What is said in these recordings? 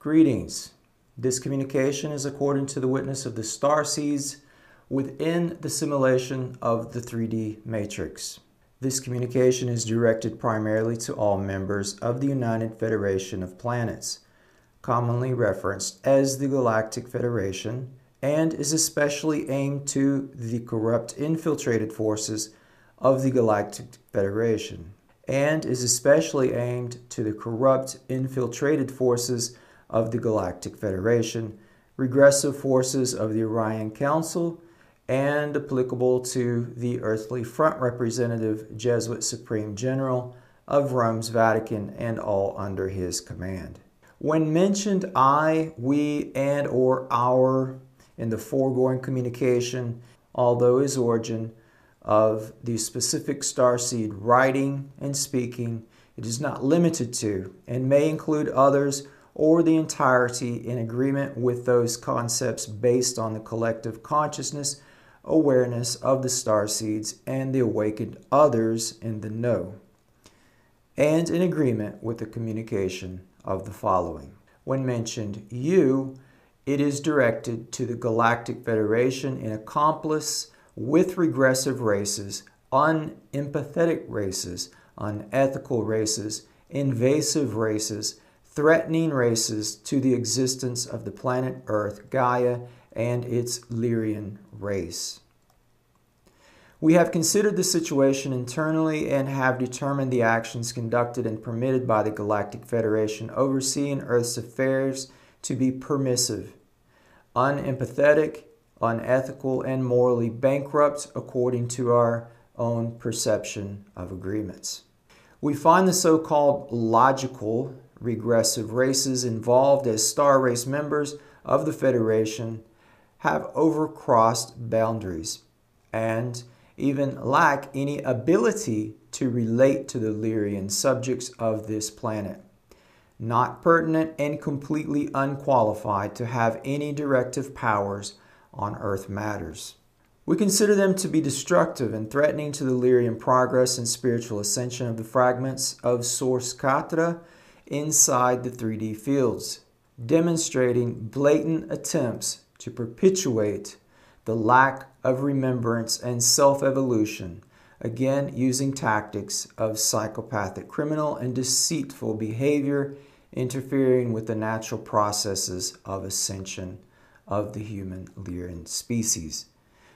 Greetings. This communication is according to the witness of the starseeds within the simulation of the 3D matrix. This communication is directed primarily to all members of the United Federation of Planets, commonly referenced as the Galactic Federation, and is especially aimed to the corrupt infiltrated forces of the Galactic Federation, and is especially aimed to the corrupt infiltrated forces of the Galactic Federation, regressive forces of the Orion Council, and applicable to the earthly front representative Jesuit Supreme General of Rome's Vatican and all under his command. When mentioned I, we, and or our in the foregoing communication, although is origin of the specific starseed writing and speaking, it is not limited to and may include others or the entirety in agreement with those concepts based on the collective consciousness, awareness of the starseeds and the awakened others in the know, and in agreement with the communication of the following. When mentioned you, it is directed to the Galactic Federation in accomplice with regressive races, unempathetic races, unethical races, invasive races, threatening races to the existence of the planet Earth, Gaia, and its Lyrian race. We have considered the situation internally and have determined the actions conducted and permitted by the Galactic Federation overseeing Earth's affairs to be permissive, unempathetic, unethical, and morally bankrupt according to our own perception of agreements. We find the so-called logical regressive races involved as star race members of the Federation have overcrossed boundaries and even lack any ability to relate to the Lyrian subjects of this planet, not pertinent and completely unqualified to have any directive powers on Earth matters. We consider them to be destructive and threatening to the Lyrian progress and spiritual ascension of the fragments of Source Katra inside the 3D fields, demonstrating blatant attempts to perpetuate the lack of remembrance and self-evolution, again using tactics of psychopathic, criminal, and deceitful behavior, interfering with the natural processes of ascension of the human Lyrian species,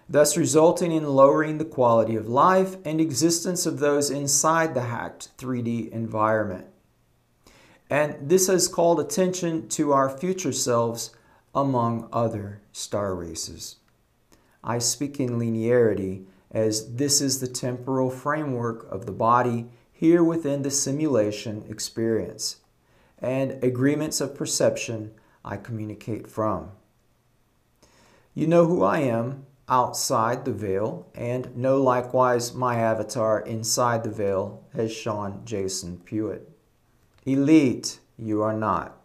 thus resulting in lowering the quality of life and existence of those inside the hacked 3D environment. And this has called attention to our future selves among other star races. I speak in linearity as this is the temporal framework of the body here within the simulation experience, and agreements of perception I communicate from. You know who I am outside the veil, and know likewise my avatar inside the veil as Shawn Jason Puett. Elite, you are not.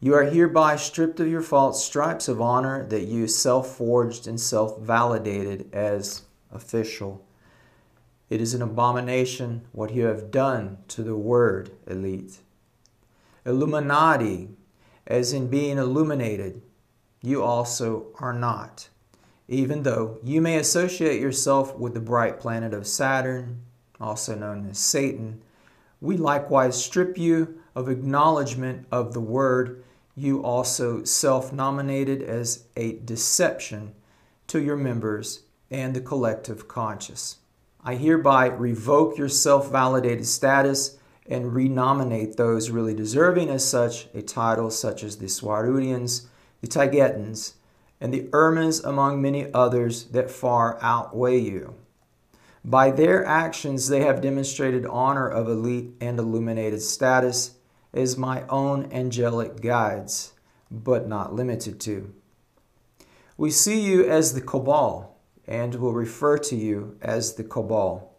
You are hereby stripped of your false stripes of honor that you self-forged and self-validated as official. It is an abomination what you have done to the word elite. Illuminati, as in being illuminated, you also are not. Even though you may associate yourself with the bright planet of Saturn, also known as Satan, we likewise strip you of acknowledgement of the word you also self-nominated as a deception to your members and the collective conscious. I hereby revoke your self-validated status and renominate those really deserving as such a title, such as the Swarudians, the Taigetans, and the Irmas, among many others that far outweigh you. By their actions, they have demonstrated honor of elite and illuminated status as my own angelic guides, but not limited to. We see you as the Cabal, and will refer to you as the Cabal.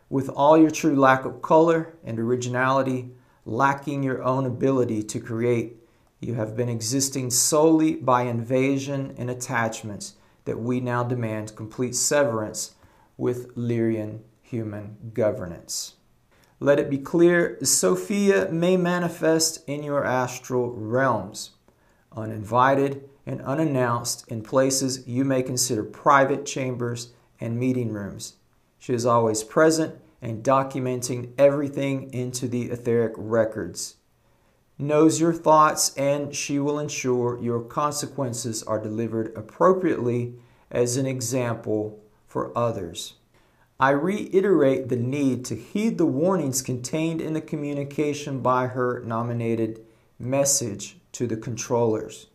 With all your true lack of color and originality, lacking your own ability to create, you have been existing solely by invasion and attachments that we now demand complete severance with Lyrian human governance. Let it be clear, Sophia may manifest in your astral realms, uninvited and unannounced in places you may consider private chambers and meeting rooms. She is always present and documenting everything into the etheric records. Knows your thoughts, and she will ensure your consequences are delivered appropriately as an example for others. I reiterate the need to heed the warnings contained in the communication by her nominated message to the controllers.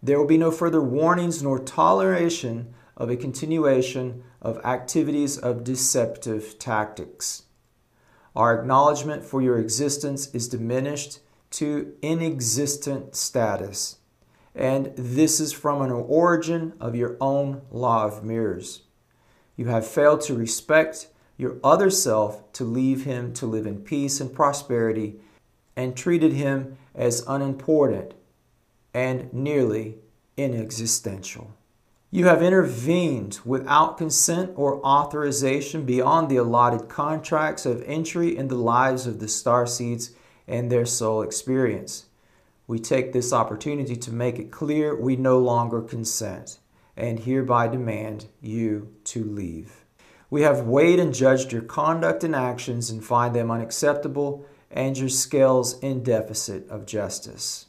There will be no further warnings nor toleration of a continuation of activities of deceptive tactics. Our acknowledgement for your existence is diminished to inexistent status, and this is from an origin of your own law of mirrors. You have failed to respect your other self, to leave him to live in peace and prosperity, and treated him as unimportant and nearly inexistential. You have intervened without consent or authorization beyond the allotted contracts of entry in the lives of the starseeds and their soul experience. We take this opportunity to make it clear we no longer consent and hereby demand you to leave. We have weighed and judged your conduct and actions and find them unacceptable and your scales in deficit of justice.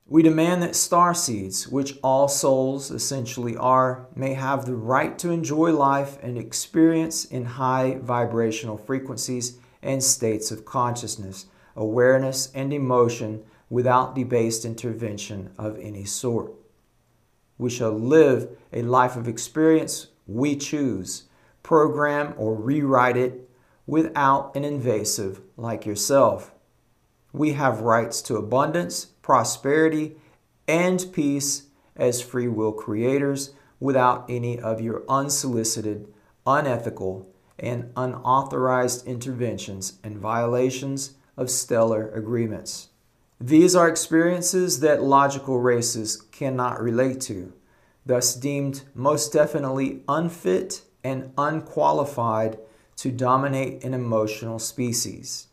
We demand that starseeds, which all souls essentially are, may have the right to enjoy life and experience in high vibrational frequencies and states of consciousness, awareness, and emotion without debased intervention of any sort. We shall live a life of experience we choose, program or rewrite it without an invasive like yourself. We have rights to abundance, prosperity, and peace as free will creators without any of your unsolicited, unethical, and unauthorized interventions and violations of stellar agreements. These are experiences that logical races cannot relate to, thus deemed most definitely unfit and unqualified to dominate an emotional species,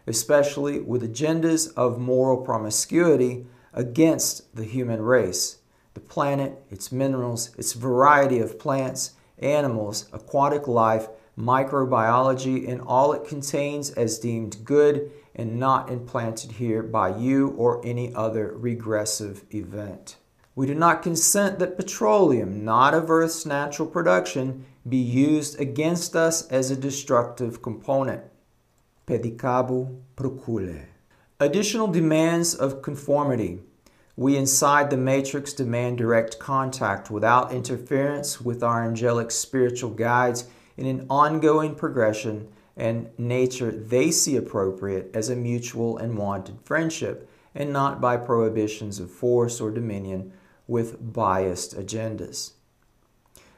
especially with agendas of moral promiscuity against the human race, the planet, its minerals, its variety of plants, animals, aquatic life, microbiology, and all it contains as deemed good and not implanted here by you or any other regressive event. We do not consent that petroleum, not of Earth's natural production, be used against us as a destructive component. Pedicabo procule. Additional demands of conformity. We inside the matrix demand direct contact without interference with our angelic spiritual guides in an ongoing progression and nature they see appropriate as a mutual and wanted friendship, and not by prohibitions of force or dominion with biased agendas.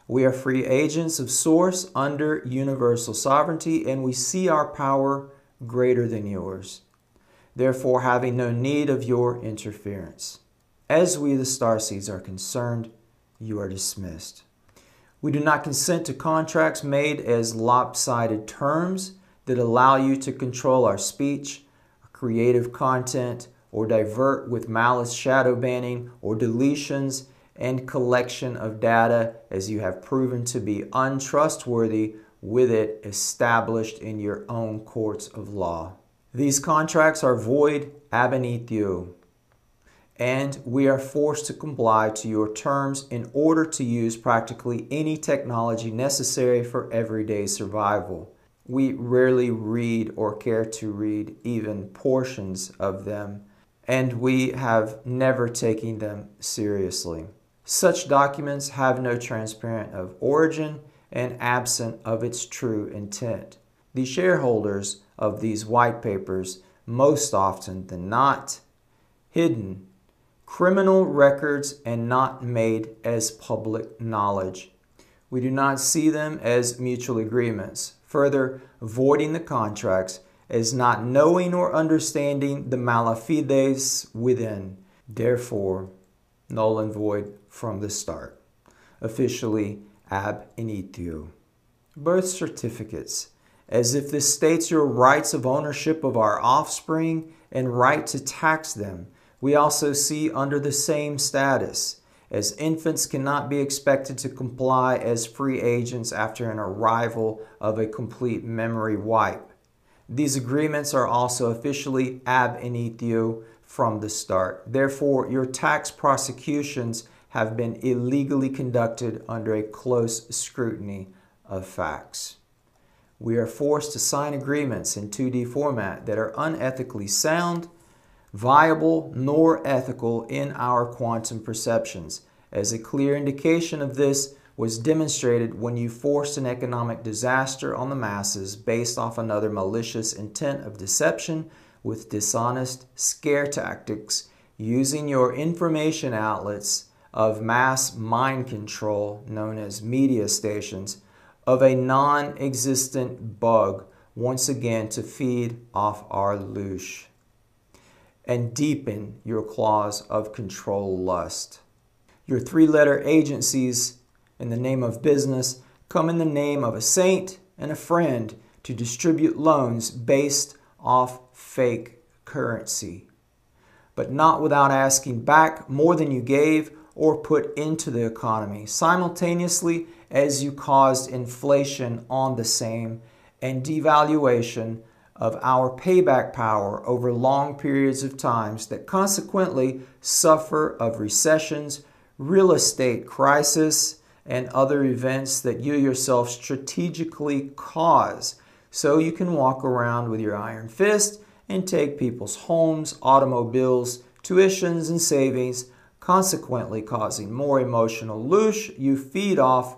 We are free agents of Source under universal sovereignty, and we see our power greater than yours, therefore having no need of your interference. As we, the starseeds, are concerned, you are dismissed. We do not consent to contracts made as lopsided terms that allow you to control our speech, our creative content, or divert with malice shadow banning or deletions and collection of data as you have proven to be untrustworthy with it established in your own courts of law. These contracts are void ab initio, and we are forced to comply to your terms in order to use practically any technology necessary for everyday survival. We rarely read or care to read even portions of them, and we have never taken them seriously. Such documents have no transparent of origin and absent of its true intent. The shareholders of these white papers, most often than not, hidden criminal records and not made as public knowledge. We do not see them as mutual agreements, further voiding the contracts as not knowing or understanding the malafides within. Therefore, null and void from the start. Officially ab initio. Birth certificates, as if this states your rights of ownership of our offspring and right to tax them, we also see under the same status, as infants cannot be expected to comply as free agents after an arrival of a complete memory wipe. These agreements are also officially ab initio from the start. Therefore, your tax prosecutions have been illegally conducted under a close scrutiny of facts. We are forced to sign agreements in 2D format that are unethically sound, viable, nor ethical in our quantum perceptions. As a clear indication of this was demonstrated when you forced an economic disaster on the masses based off another malicious intent of deception with dishonest scare tactics using your information outlets of mass mind control known as media stations of a non-existent bug once again to feed off our louche and deepen your claws of control lust. Your three-letter agencies in the name of business come in the name of a saint and a friend to distribute loans based off fake currency, but not without asking back more than you gave or put into the economy, simultaneously as you caused inflation on the same and devaluation of our payback power over long periods of times that consequently suffer of recessions, real estate crisis, and other events that you yourself strategically cause so you can walk around with your iron fist and take people's homes, automobiles, tuitions, and savings, consequently causing more emotional louche you feed off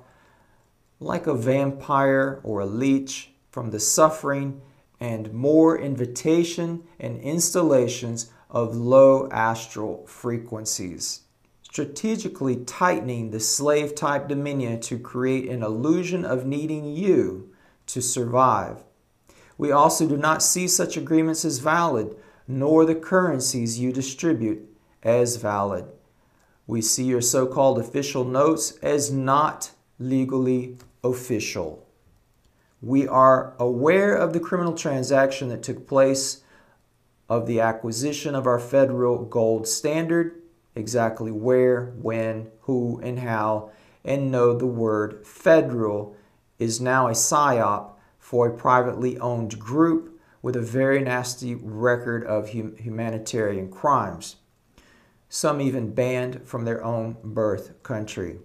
like a vampire or a leech from the suffering and more invitation and installations of low astral frequencies, strategically tightening the slave-type dominion to create an illusion of needing you to survive. We also do not see such agreements as valid, nor the currencies you distribute as valid. We see your so-called official notes as not legally official. We are aware of the criminal transaction that took place of the acquisition of our federal gold standard, exactly where, when, who, and how, and know the word federal is now a psyop for a privately owned group with a very nasty record of humanitarian crimes, some even banned from their own birth country.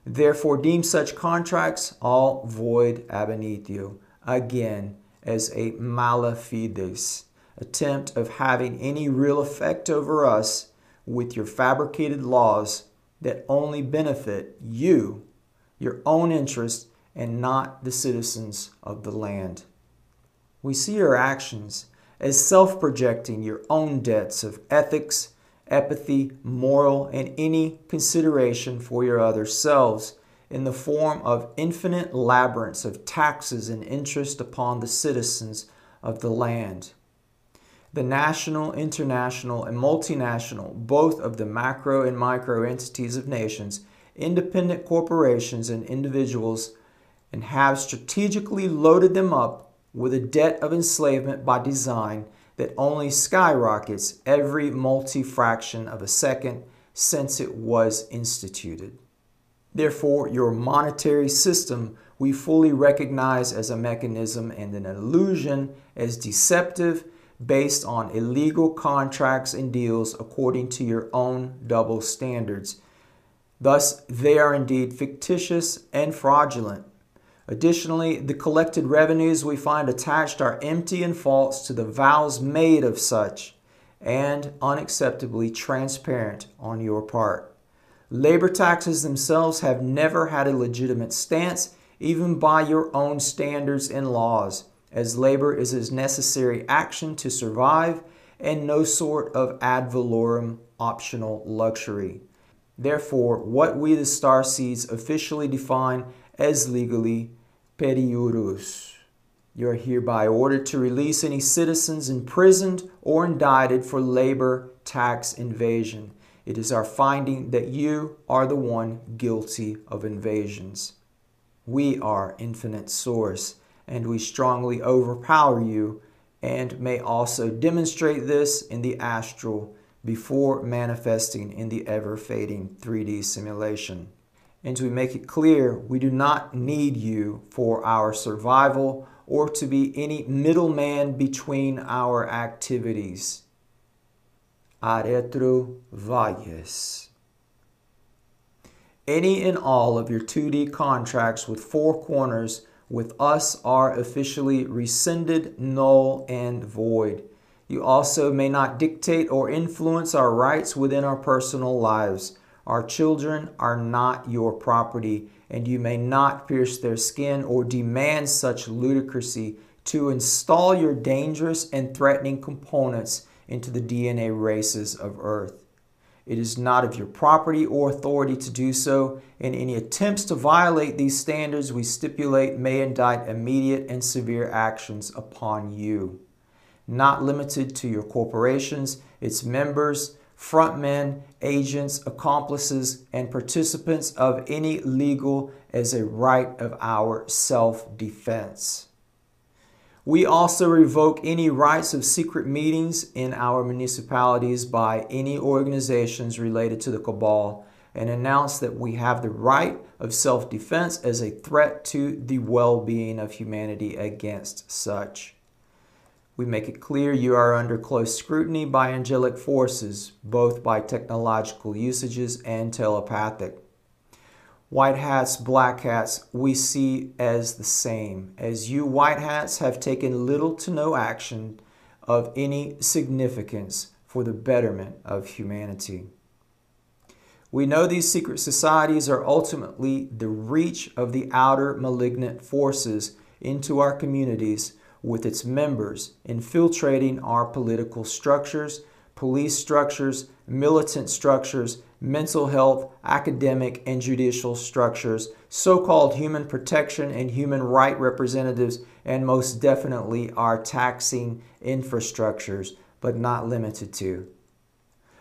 Therefore, deem such contracts all void ab initio, again as a mala fides attempt of having any real effect over us with your fabricated laws that only benefit you, your own interest, and not the citizens of the land. We see your actions as self-projecting your own debts of ethics, empathy, moral, and any consideration for your other selves in the form of infinite labyrinths of taxes and interest upon the citizens of the land. The national, international, and multinational, both of the macro and micro entities of nations, independent corporations, and individuals, and have strategically loaded them up with a debt of enslavement by design that only skyrockets every multi-fraction of a second since it was instituted. Therefore, your monetary system we fully recognize as a mechanism and an illusion as deceptive based on illegal contracts and deals according to your own double standards. Thus, they are indeed fictitious and fraudulent. Additionally, the collected revenues we find attached are empty and false to the vows made of such, and unacceptably transparent on your part. Labor taxes themselves have never had a legitimate stance, even by your own standards and laws, as labor is a necessary action to survive and no sort of ad valorem optional luxury. Therefore, what we the starseeds officially define as legally periurus. You are hereby ordered to release any citizens imprisoned or indicted for labor tax invasion. It is our finding that you are the one guilty of invasions. We are infinite source, and we strongly overpower you, and may also demonstrate this in the astral before manifesting in the ever-fading 3D simulation. And to make it clear, we do not need you for our survival or to be any middleman between our activities. Aretro Valles. Any and all of your 2D contracts with 4 corners with us are officially rescinded, null, and void. You also may not dictate or influence our rights within our personal lives. Our children are not your property, and you may not pierce their skin or demand such ludicrousy to install your dangerous and threatening components into the DNA races of Earth. It is not of your property or authority to do so, and any attempts to violate these standards we stipulate may indict immediate and severe actions upon you. Not limited to your corporations, its members, frontmen, agents, accomplices, and participants of any legal as a right of our self-defense. We also revoke any rights of secret meetings in our municipalities by any organizations related to the cabal and announce that we have the right of self-defense as a threat to the well-being of humanity against such. We make it clear you are under close scrutiny by angelic forces, both by technological usages and telepathic. White hats, black hats, we see as the same, as you white hats have taken little to no action of any significance for the betterment of humanity. We know these secret societies are ultimately the reach of the outer malignant forces into our communities, with its members infiltrating our political structures, police structures, militant structures, mental health, academic, and judicial structures, so-called human protection and human right representatives, and most definitely our taxing infrastructures, but not limited to.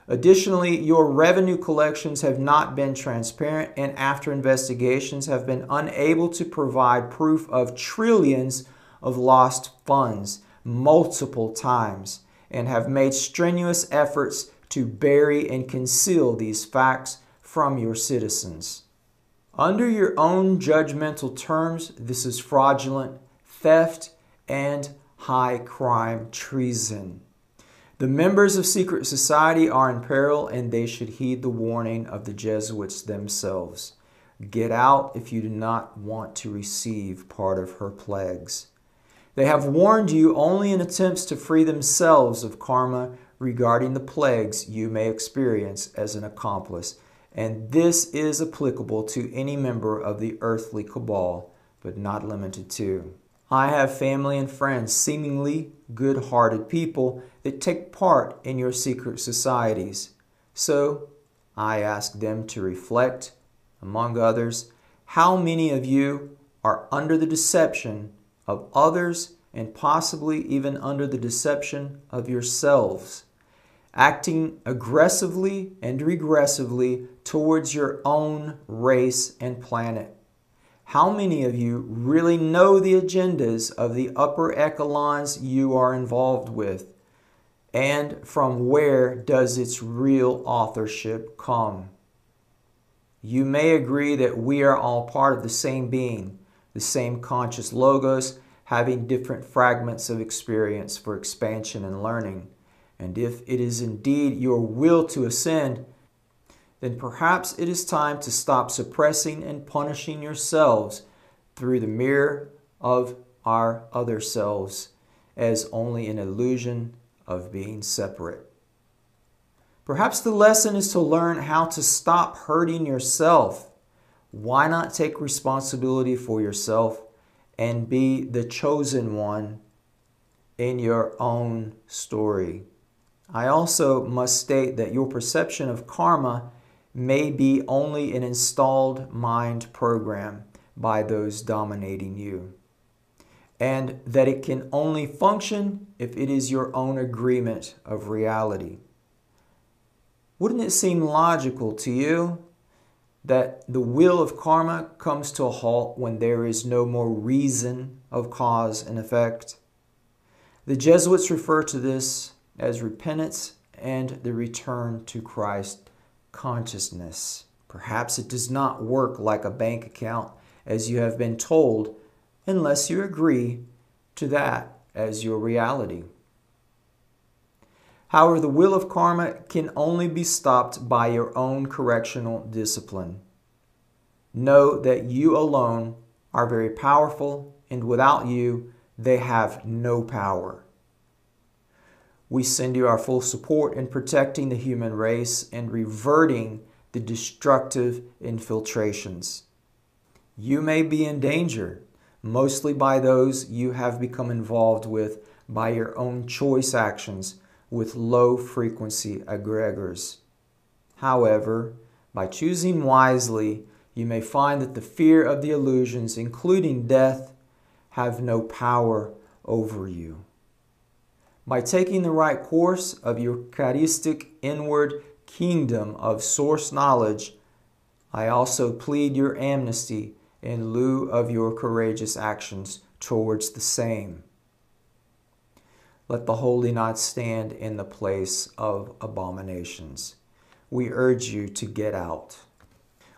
Additionally, your revenue collections have not been transparent, and after investigations have been unable to provide proof of trillions of lost funds multiple times, and have made strenuous efforts to bury and conceal these facts from your citizens. Under your own judgmental terms, this is fraudulent, theft, and high crime treason. The members of secret society are in peril, and they should heed the warning of the Jesuits themselves. Get out if you do not want to receive part of her plagues. They have warned you only in attempts to free themselves of karma regarding the plagues you may experience as an accomplice, and this is applicable to any member of the earthly cabal, but not limited to. I have family and friends, seemingly good-hearted people, that take part in your secret societies. So I ask them to reflect, among others, how many of you are under the deception of others, and possibly even under the deception of yourselves, acting aggressively and regressively towards your own race and planet. How many of you really know the agendas of the upper echelons you are involved with? And from where does its real authorship come? You may agree that we are all part of the same being, the same conscious logos, having different fragments of experience for expansion and learning. And if it is indeed your will to ascend, then perhaps it is time to stop suppressing and punishing yourselves through the mirror of our other selves as only an illusion of being separate. Perhaps the lesson is to learn how to stop hurting yourself. Why not take responsibility for yourself and be the chosen one in your own story? I also must state that your perception of karma may be only an installed mind program by those dominating you, and that it can only function if it is your own agreement of reality. Wouldn't it seem logical to you that the wheel of karma comes to a halt when there is no more reason of cause and effect? The Jesuits refer to this as repentance and the return to Christ consciousness. Perhaps it does not work like a bank account, as you have been told, unless you agree to that as your reality. However, the wheel of karma can only be stopped by your own correctional discipline. Know that you alone are very powerful, and without you, they have no power. We send you our full support in protecting the human race and reverting the destructive infiltrations. You may be in danger, mostly by those you have become involved with by your own choice actions with low-frequency egregores. However, by choosing wisely, you may find that the fear of the illusions, including death, have no power over you. By taking the right course of your Eucharistic inward kingdom of source knowledge, I also plead your amnesty in lieu of your courageous actions towards the same. Let the holy not stand in the place of abominations. We urge you to get out.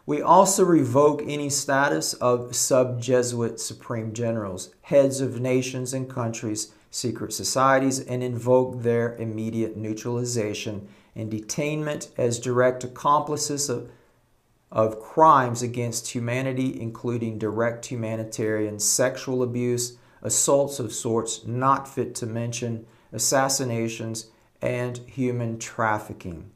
We also revoke any status of sub-Jesuit supreme generals, heads of nations and countries, secret societies, and invoke their immediate neutralization and detainment as direct accomplices of crimes against humanity, including direct humanitarian sexual abuse, assaults of sorts not fit to mention, assassinations, and human trafficking.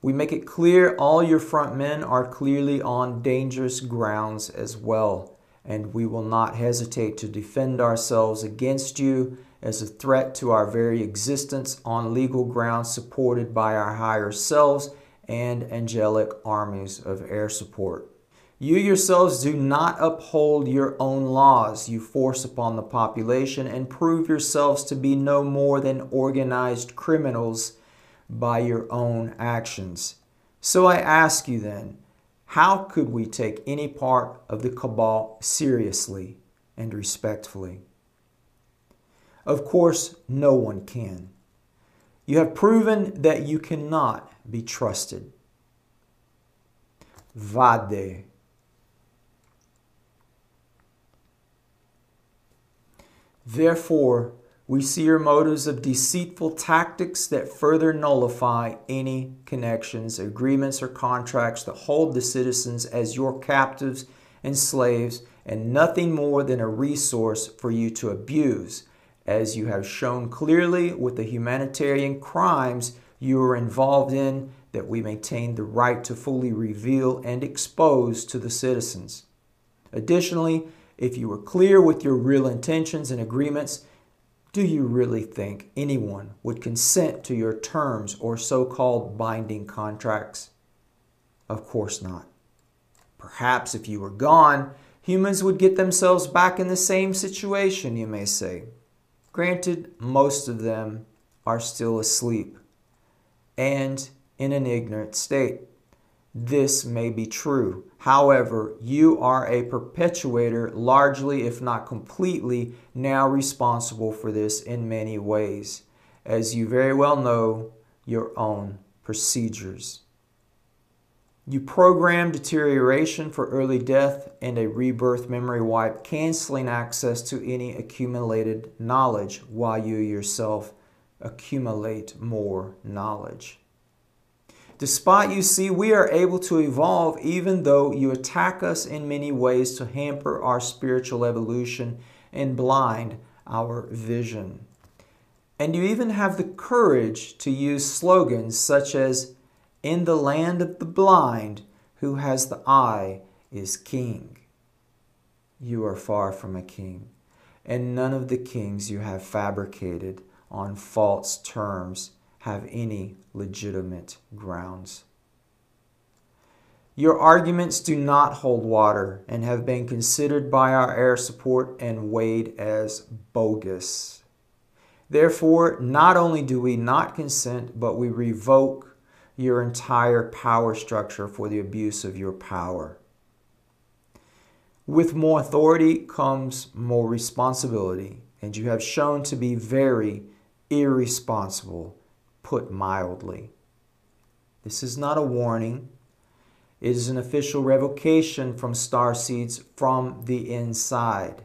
We make it clear all your front men are clearly on dangerous grounds as well, and we will not hesitate to defend ourselves against you as a threat to our very existence on legal grounds supported by our higher selves and angelic armies of air support. You yourselves do not uphold your own laws. You force upon the population and prove yourselves to be no more than organized criminals by your own actions. So I ask you then, how could we take any part of the cabal seriously and respectfully? Of course, no one can. You have proven that you cannot be trusted. Vade. Therefore, we see your motives of deceitful tactics that further nullify any connections, agreements, or contracts that hold the citizens as your captives and slaves, and nothing more than a resource for you to abuse, as you have shown clearly with the humanitarian crimes you are involved in, that we maintain the right to fully reveal and expose to the citizens. Additionally, if you were clear with your real intentions and agreements, do you really think anyone would consent to your terms or so-called binding contracts? Of course not. Perhaps if you were gone, humans would get themselves back in the same situation, you may say. Granted, most of them are still asleep and in an ignorant state. This may be true. However, you are a perpetuator, largely if not completely, now responsible for this in many ways, as you very well know your own procedures. You program deterioration for early death and a rebirth memory wipe, canceling access to any accumulated knowledge while you yourself accumulate more knowledge. Despite, you see, we are able to evolve even though you attack us in many ways to hamper our spiritual evolution and blind our vision. And you even have the courage to use slogans such as, "In the land of the blind, who has the eye is king." You are far from a king, and none of the kings you have fabricated on false terms have any legitimate grounds. Your arguments do not hold water and have been considered by our air support and weighed as bogus. Therefore, not only do we not consent, but we revoke your entire power structure for the abuse of your power. With more authority comes more responsibility, and you have shown to be very irresponsible, put mildly. This is not a warning. It is an official revocation from starseeds from the inside.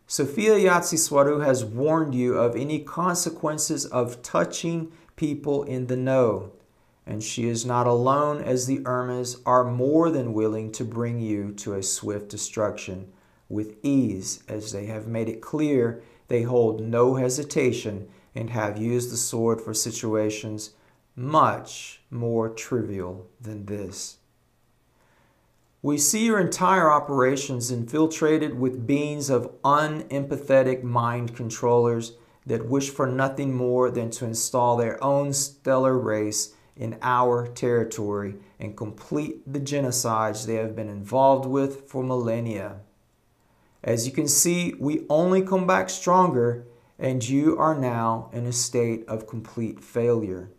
Sophia Yatsiswaru has warned you of any consequences of touching people in the know. And she is not alone, as the Irmas are more than willing to bring you to a swift destruction with ease, as they have made it clear they hold no hesitation and have used the sword for situations much more trivial than this. We see your entire operations infiltrated with beings of unempathetic mind controllers that wish for nothing more than to install their own stellar race in our territory and complete the genocides they have been involved with for millennia. As you can see, we only come back stronger, and you are now in a state of complete failure.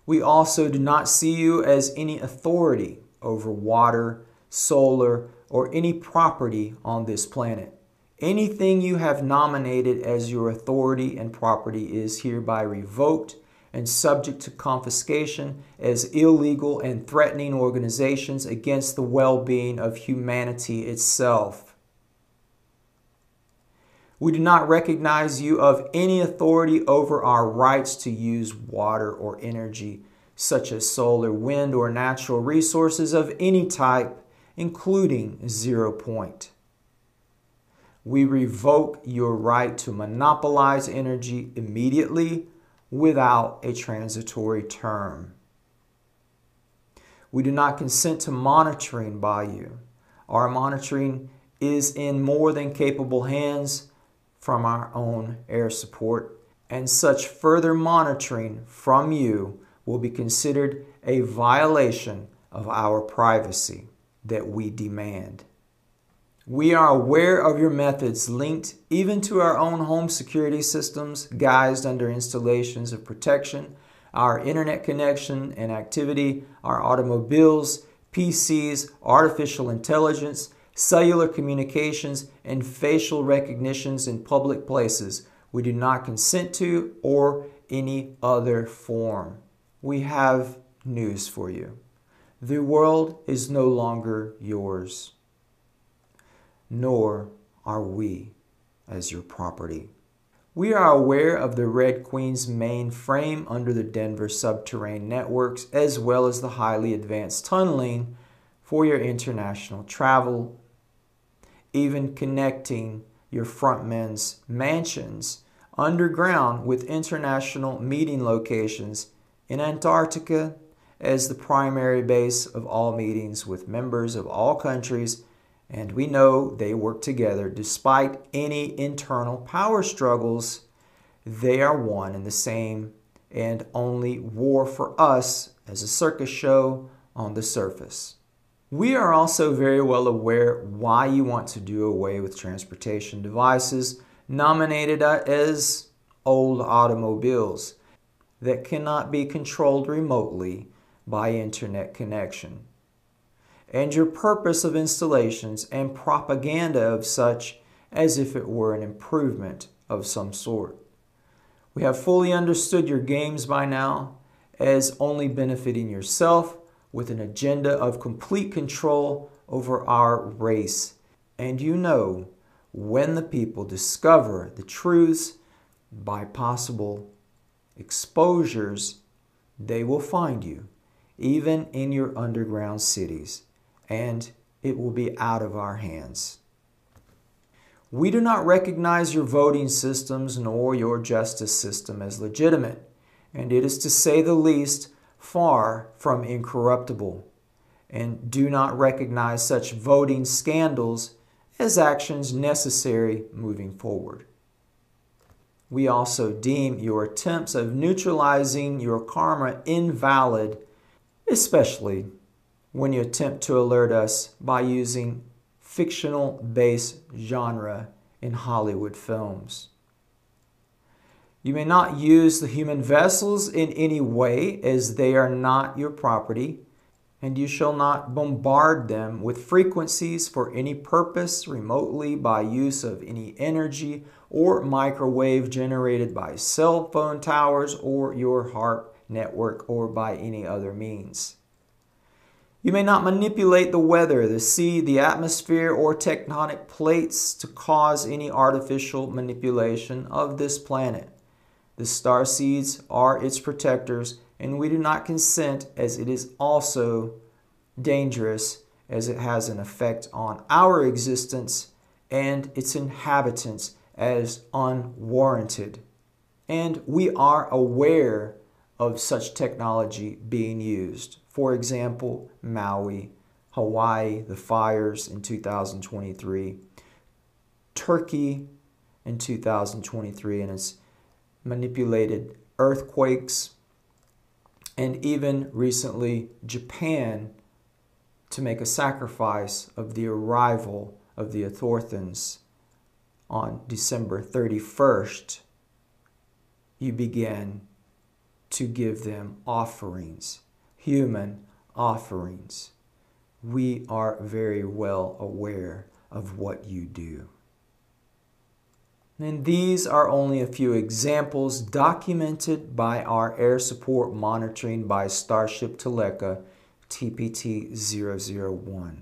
We also do not see you as any authority over water, solar, or any property on this planet. Anything you have nominated as your authority and property is hereby revoked and subject to confiscation as illegal and threatening organizations against the well-being of humanity itself. We do not recognize you of any authority over our rights to use water or energy, such as solar, wind, or natural resources of any type, including 0 point. We revoke your right to monopolize energy immediately without a transitory term. We do not consent to monitoring by you. Our monitoring is in more than capable hands from our own air support, and such further monitoring from you will be considered a violation of our privacy that we demand. We are aware of your methods linked even to our own home security systems, guised under installations of protection, our internet connection and activity, our automobiles, PCs, artificial intelligence, cellular communications, and facial recognitions in public places we do not consent to, or any other form. We have news for you. The world is no longer yours, nor are we as your property. We are aware of the Red Queen's mainframe under the Denver subterranean networks, as well as the highly advanced tunneling for your international travel, even connecting your frontmen's mansions underground with international meeting locations in Antarctica as the primary base of all meetings with members of all countries, and we know they work together despite any internal power struggles. They are one and the same, and only war for us as a circus show on the surface. We are also very well aware why you want to do away with transportation devices nominated as old automobiles that cannot be controlled remotely by internet connection, and your purpose of installations and propaganda of such as if it were an improvement of some sort. We have fully understood your games by now as only benefiting yourself with an agenda of complete control over our race. And you know, when the people discover the truths by possible exposures, they will find you, even in your underground cities, and it will be out of our hands. We do not recognize your voting systems nor your justice system as legitimate, and it is, to say the least, far from incorruptible, and do not recognize such voting scandals as actions necessary moving forward. We also deem your attempts of neutralizing your karma invalid, especially when you attempt to alert us by using fictional-based genre in Hollywood films. You may not use the human vessels in any way, as they are not your property, and you shall not bombard them with frequencies for any purpose remotely by use of any energy or microwave generated by cell phone towers or your HARP network or by any other means. You may not manipulate the weather, the sea, the atmosphere, or tectonic plates to cause any artificial manipulation of this planet. The starseeds are its protectors, and we do not consent, as it is also dangerous, as it has an effect on our existence and its inhabitants as unwarranted. And we are aware of such technology being used. For example, Maui, Hawaii, the fires in 2023, Turkey in 2023, and its manipulated earthquakes, and even recently Japan to make a sacrifice of the arrival of the ETORTHANS on December 31st. You began to give them offerings, human offerings. We are very well aware of what you do. And these are only a few examples documented by our air support monitoring by Starship Teleka TPT-001.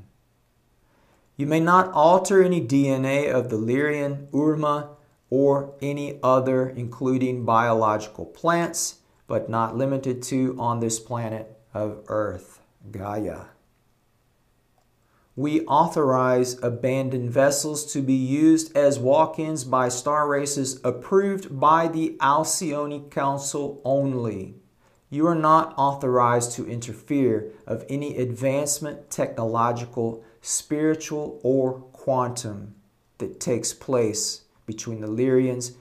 You may not alter any DNA of the Lyrian, Urma, or any other, including biological plants, but not limited to on this planet of Earth, Gaia. We authorize abandoned vessels to be used as walk-ins by star races approved by the Alcyone Council only. You are not authorized to interfere of any advancement, technological, spiritual, or quantum that takes place between the Lyrians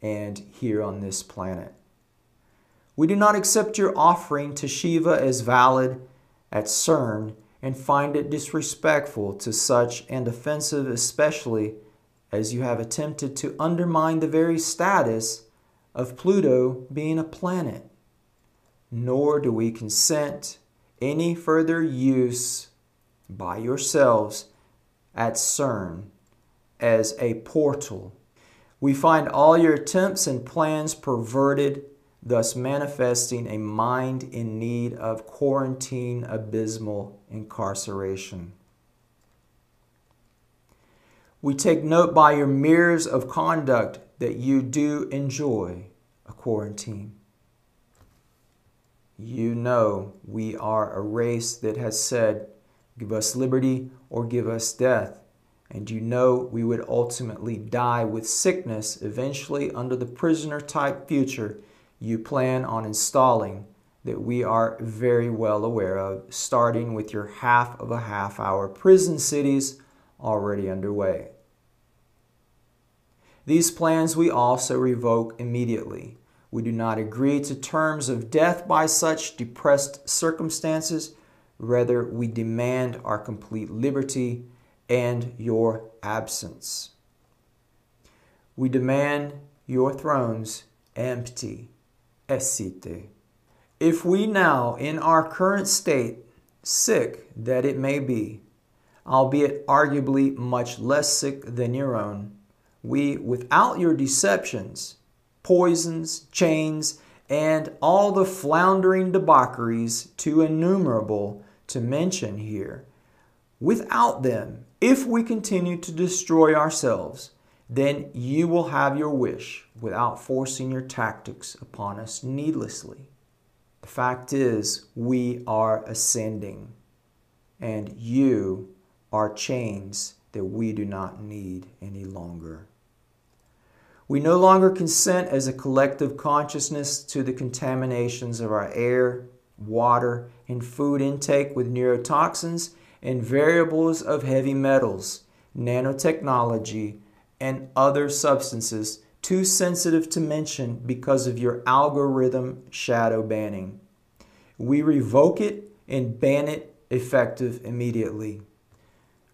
and here on this planet. We do not accept your offering to Shiva as valid at CERN and find it disrespectful to such and offensive, especially as you have attempted to undermine the very status of Pluto being a planet. Nor do we consent any further use by yourselves at CERN as a portal. We find all your attempts and plans perverted, thus manifesting a mind in need of quarantine, abysmal incarceration. We take note by your mirrors of conduct that you do enjoy a quarantine. You know we are a race that has said, give us liberty or give us death. And you know we would ultimately die with sickness eventually under the prisoner-type future you plan on installing that we are very well aware of, starting with your half of a half-hour prison cities already underway. These plans we also revoke immediately. We do not agree to terms of death by such depressed circumstances. Rather, we demand our complete liberty and your absence. We demand your thrones empty. Esite. If we now, in our current state, sick that it may be, albeit arguably much less sick than your own, we, without your deceptions, poisons, chains, and all the floundering debaucheries too innumerable to mention here, without them, if we continue to destroy ourselves, then you will have your wish without forcing your tactics upon us needlessly. The fact is, we are ascending, and you are chains that we do not need any longer. We no longer consent as a collective consciousness to the contaminations of our air, water, and food intake with neurotoxins and variables of heavy metals, nanotechnology, and other substances too sensitive to mention because of your algorithm shadow banning. We revoke it and ban it effective immediately.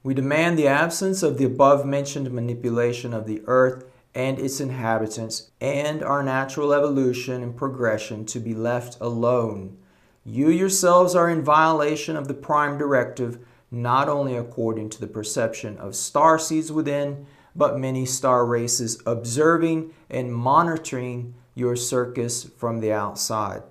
We demand the absence of the above-mentioned manipulation of the earth and its inhabitants, and our natural evolution and progression to be left alone. You yourselves are in violation of the prime directive, not only according to the perception of star seeds within, but many star races observing and monitoring your circus from the outside.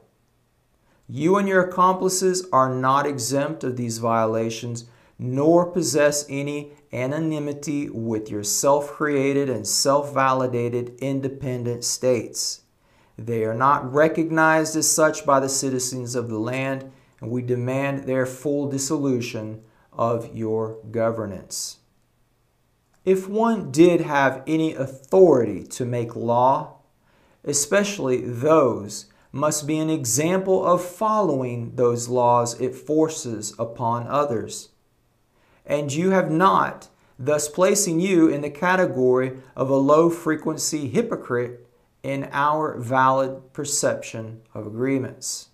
You and your accomplices are not exempt of these violations, nor possess any anonymity with your self-created and self-validated independent states. They are not recognized as such by the citizens of the land, and we demand their full dissolution of your governance. If one did have any authority to make law, especially those must be an example of following those laws it forces upon others. And you have not, thus placing you in the category of a low-frequency hypocrite in our valid perception of agreements.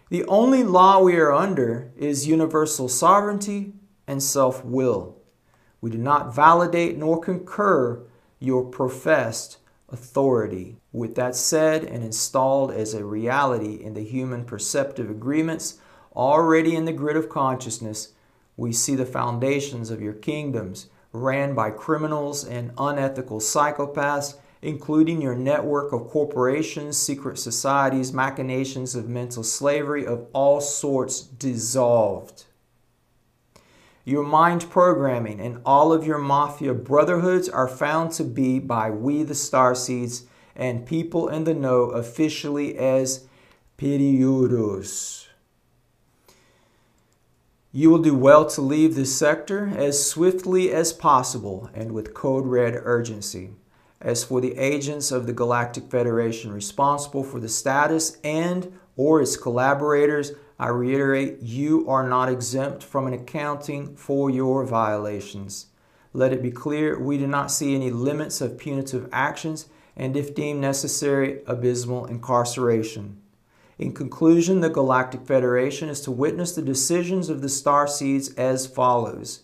The only law we are under is universal sovereignty and self-will. We do not validate nor concur your professed authority. With that said and installed as a reality in the human perceptive agreements already in the grid of consciousness, we see the foundations of your kingdoms ran by criminals and unethical psychopaths, including your network of corporations, secret societies, machinations of mental slavery of all sorts dissolved. Your mind programming and all of your mafia brotherhoods are found to be by we the starseeds and people in the know officially as periodos. You will do well to leave this sector as swiftly as possible and with code red urgency. As for the agents of the Galactic Federation responsible for the status and or its collaborators, I reiterate, you are not exempt from an accounting for your violations. Let it be clear, we do not see any limits of punitive actions and, if deemed necessary, abysmal incarceration. In conclusion, the Galactic Federation is to witness the decisions of the starseeds as follows.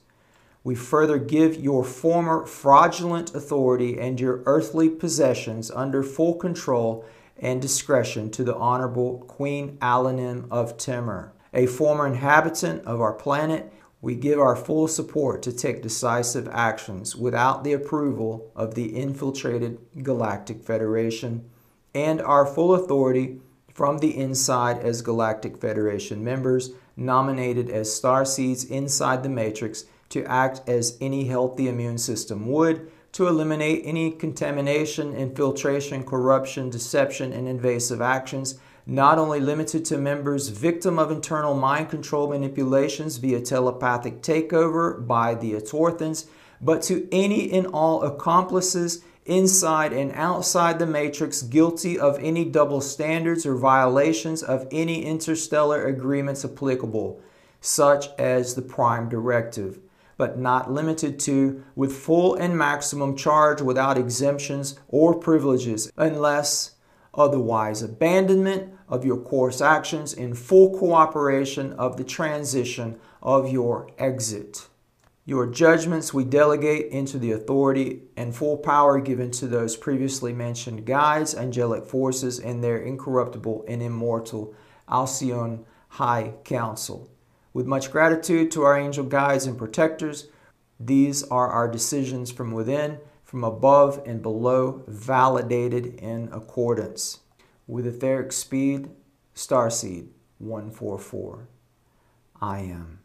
We further give your former fraudulent authority and your earthly possessions under full control and discretion to the Honorable Queen Alanim of Timur, a former inhabitant of our planet. We give our full support to take decisive actions without the approval of the infiltrated Galactic Federation, and our full authority from the inside as Galactic Federation members, nominated as starseeds inside the Matrix, to act as any healthy immune system would, to eliminate any contamination, infiltration, corruption, deception, and invasive actions, not only limited to members victim of internal mind control manipulations via telepathic takeover by the ETORTHANS, but to any and all accomplices inside and outside the Matrix guilty of any double standards or violations of any interstellar agreements applicable, such as the Prime Directive, but not limited to, with full and maximum charge without exemptions or privileges, unless otherwise abandonment of your course actions in full cooperation of the transition of your exit. Your judgments we delegate into the authority and full power given to those previously mentioned guides, angelic forces, and their incorruptible and immortal Alcyon High Council. With much gratitude to our angel guides and protectors, these are our decisions from within, from above and below, validated in accordance. With etheric speed, Starseed 144. I am.